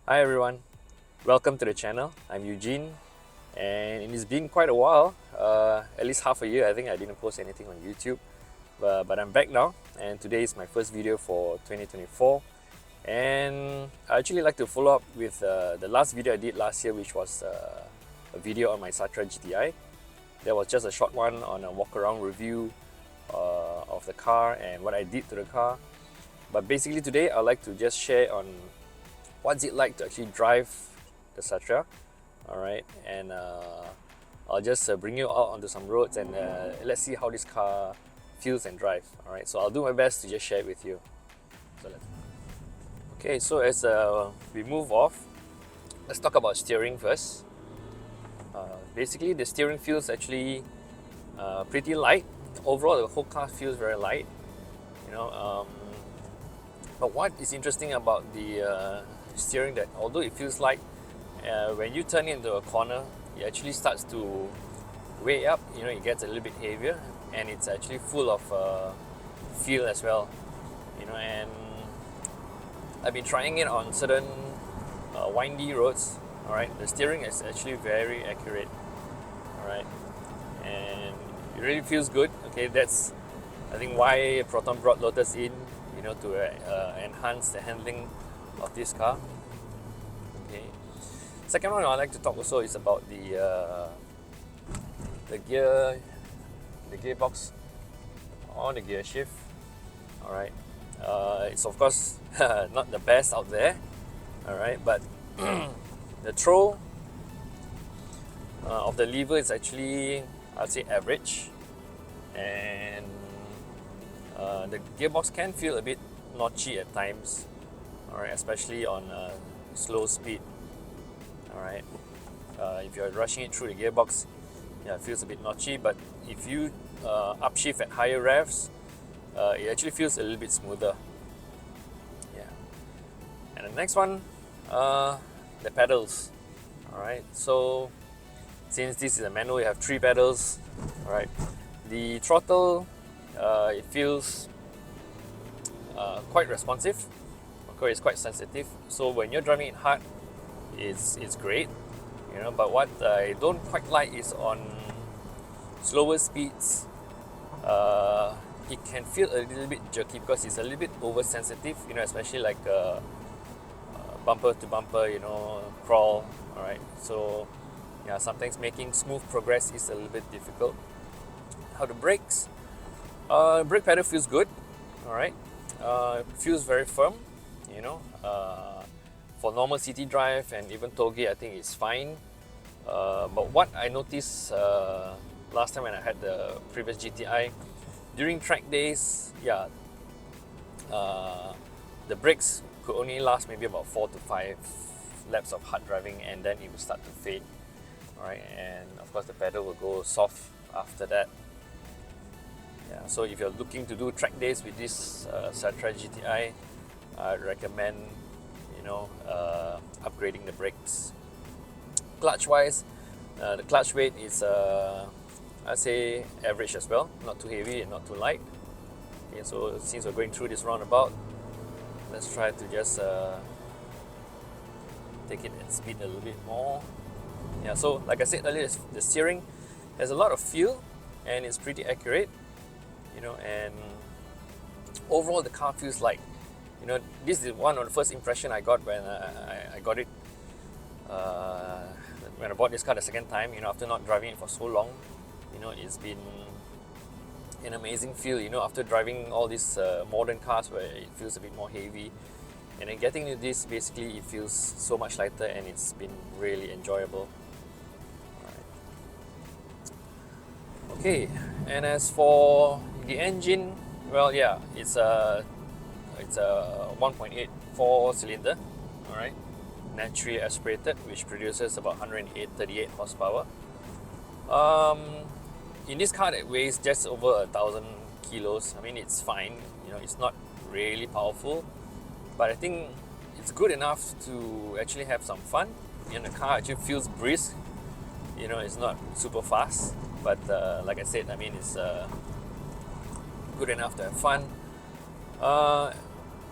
Hi everyone, welcome to the channel. I'm Eugene and it's been quite a while, at least half a year. I think I didn't post anything on YouTube, but I'm back now and today is my first video for 2024 and I actually like to follow up with the last video I did last year, which was a video on my Satria Gti. That was just a short one on a walk around review of the car and what I did to the car. But basically today I'd like to just share on what's it like to actually drive the Satria, alright, and I'll just bring you out onto some roads and let's see how this car feels and drives, alright. So I'll do my best to just share it with you. Okay, so as we move off, let's talk about steering first. Basically the steering feels actually pretty light. Overall the whole car feels very light, but what is interesting about the steering, that although it feels light, when you turn into a corner, it actually starts to weigh up. It gets a little bit heavier, and it's actually full of feel as well. And I've been trying it on certain windy roads. All right, the steering is actually very accurate. All right, and it really feels good. Okay, that's I think why Proton brought Lotus in, to enhance the handling of this car. Okay. Second one I'd like to talk also is about the gearbox or the gear shift. All right. It's of course not the best out there. All right, but the throw of the lever is actually, I'd say, average, and the gearbox can feel a bit notchy at times, all right, especially on slow speed. All right, if you're rushing it through the gearbox, it feels a bit notchy, but if you upshift at higher revs, it actually feels a little bit smoother. And the next one, the pedals. All right, so since this is a manual, you have 3 pedals. All right, the throttle, it feels quite responsive. Okay, it's quite sensitive. So when you're driving it hard, it's great. But what I don't quite like is on slower speeds, it can feel a little bit jerky because it's a little bit oversensitive. Especially like bumper to bumper, crawl. All right, so sometimes making smooth progress is a little bit difficult. How the brakes? Brake pedal feels good. All right, feels very firm. For normal city drive and even tollgate, I think it's fine. But what I noticed last time when I had the previous GTI, during track days, the brakes could only last maybe about 4 to 5 laps of hard driving, and then it will start to fade. All right, and of course the pedal will go soft after that. So if you're looking to do track days with this Satria GTI, I'd recommend upgrading the brakes. Clutch wise, the clutch weight is I'd say average as well, not too heavy and not too light. Okay, so since we're going through this roundabout, let's try to just take it at speed a little bit more. So like I said earlier, the steering has a lot of feel and it's pretty accurate. And overall the car feels like, this is one of the first impression I got when I got it, when I bought this car the second time, after not driving it for so long. It's been an amazing feel, after driving all these modern cars where it feels a bit more heavy, and then getting into this, basically it feels so much lighter and it's been really enjoyable. Okay, and as for the engine, well, it's a 1.84 cylinder, all right, naturally aspirated, which produces about 138 horsepower. In this car that weighs just over 1,000 kilos, I mean, it's fine. It's not really powerful, but I think it's good enough to actually have some fun. The car actually feels brisk. It's not super fast, but like I said, I mean, it's good enough to have fun.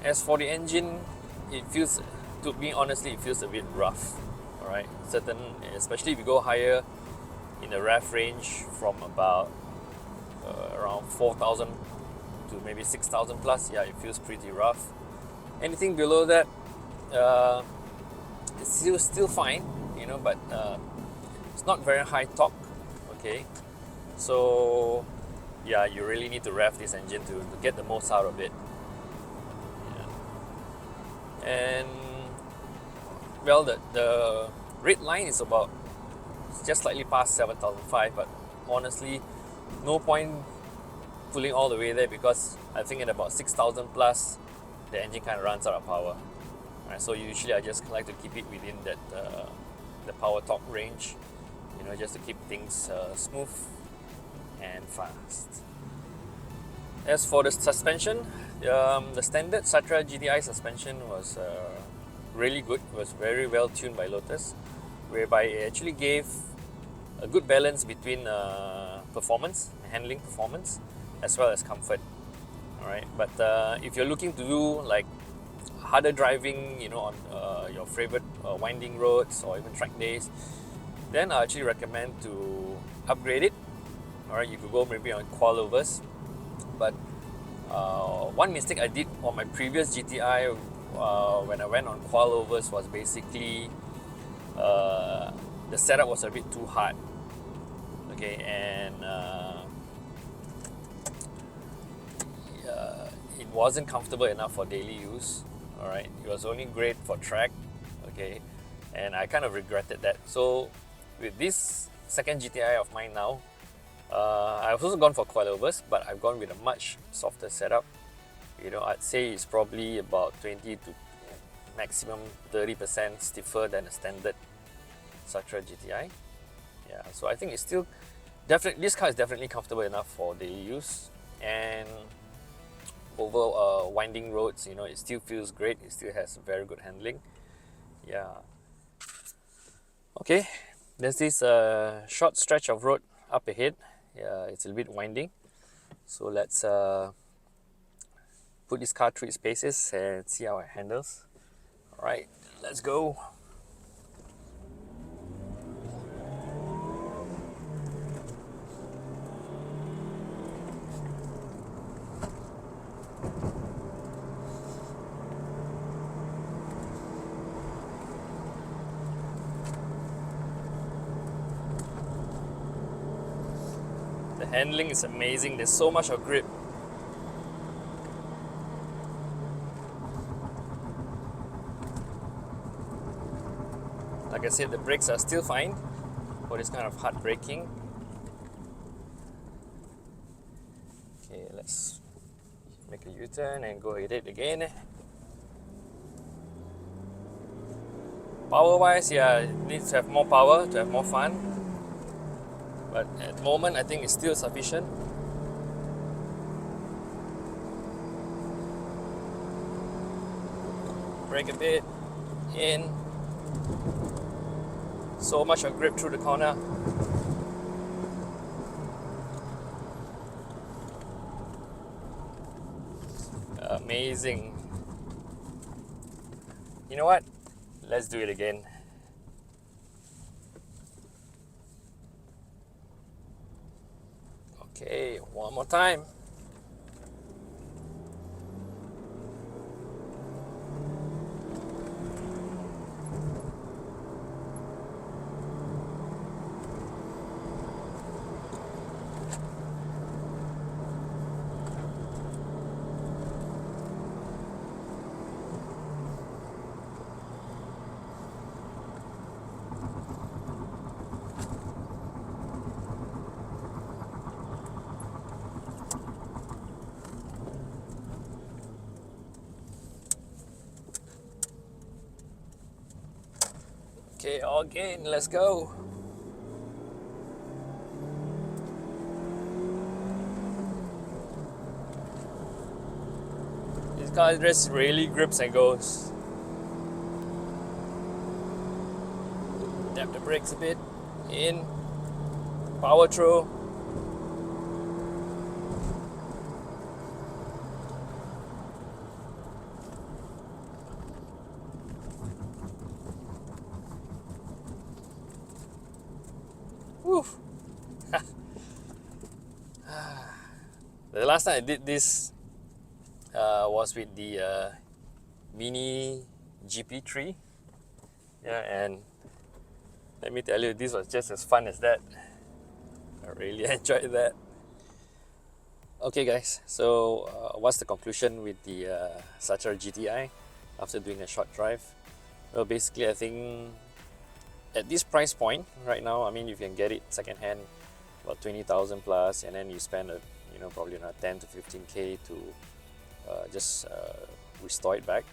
As for the engine, it feels to me, honestly, it feels a bit rough. All right, especially if you go higher in the rev range from about around 4,000 to maybe 6,000 plus. Yeah, it feels pretty rough. Anything below that, it's still fine, but it's not very high torque. Okay, so yeah, you really need to rev this engine to get the most out of it. Yeah. And well, the red line is about just slightly past 7,500, but honestly, no point pulling all the way there, because I think at about 6,000 plus, the engine kind of runs out of power. Right, so usually I just like to keep it within that the power torque range, just to keep things smooth and fast. As for the suspension, the standard Satria Gti suspension was really good. It was very well tuned by Lotus, whereby it actually gave a good balance between performance, handling performance, as well as comfort. All right, but if you're looking to do like harder driving, on your favorite winding roads or even track days, then I actually recommend to upgrade it. All right, you could go maybe on coilovers. But one mistake I did on my previous GTI when I went on coilovers was basically the setup was a bit too hard. Okay, and it wasn't comfortable enough for daily use. All right, it was only great for track. Okay, and I kind of regretted that. So with this second GTI of mine now, I've also gone for coilovers, but I've gone with a much softer setup. I'd say it's probably about 20 to maximum 30% stiffer than a standard Satria GTI. Yeah, so I think it's still this car is definitely comfortable enough for daily use, and over winding roads, it still feels great. It still has very good handling. Yeah. Okay, there's this short stretch of road up ahead. Yeah, it's a little bit winding. So let's put this car through its paces and see how it handles. All right, let's go. The handling is amazing. There's so much of grip. Like I said, the brakes are still fine for this kind of hard braking. Okay, let's make a U-turn and go hit it again. Power-wise, yeah, it needs to have more power to have more fun. But at the moment, I think it's still sufficient. Brake a bit, in. So much of grip through the corner. Amazing. You know what? Let's do it again. Okay, one more time. Okay, again, let's go. This car just really grips and goes. Tap the brakes a bit, in, power through. Whew. The last time I did this was with the Mini GP3. Yeah, and let me tell you, this was just as fun as that. I really enjoyed that. Okay guys, so what's the conclusion with the Satria GTI after doing a short drive? Well, basically I think at this price point right now, I mean, you can get it second hand about 20,000 plus, and then you spend probably around 10 to 15k to just restore it back.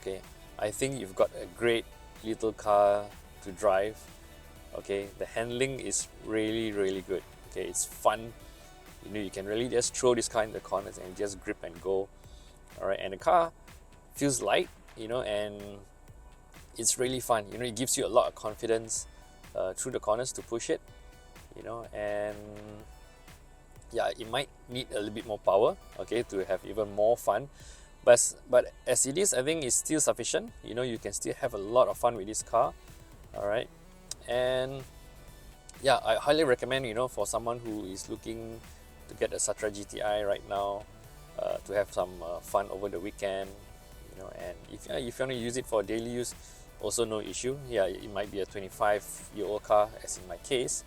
Okay, I think you've got a great little car to drive. Okay, the handling is really good. Okay, it's fun. You can really just throw this car in the corners and just grip and go. All right, and the car feels light, and it's really fun. It gives you a lot of confidence through the corners to push it. And yeah, it might need a little bit more power, okay, to have even more fun. But as it is, I think it's still sufficient. You can still have a lot of fun with this car. All right, and yeah, I highly recommend, for someone who is looking to get a Satria GTI right now, to have some fun over the weekend, and if you want to use it for daily use, also no issue. Yeah, it might be a 25-year-old car, as in my case,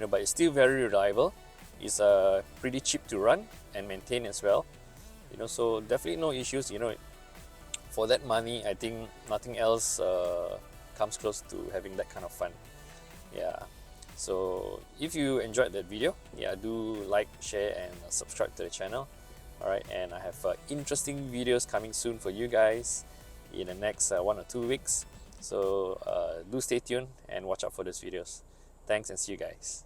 but it's still very reliable. It's pretty cheap to run and maintain as well, so definitely no issues. For that money, I think nothing else comes close to having that kind of fun. Yeah. So if you enjoyed that video, yeah, do like, share, and subscribe to the channel. All right, and I have interesting videos coming soon for you guys in the next 1 or 2 weeks. So do stay tuned and watch out for those videos. Thanks, and see you guys.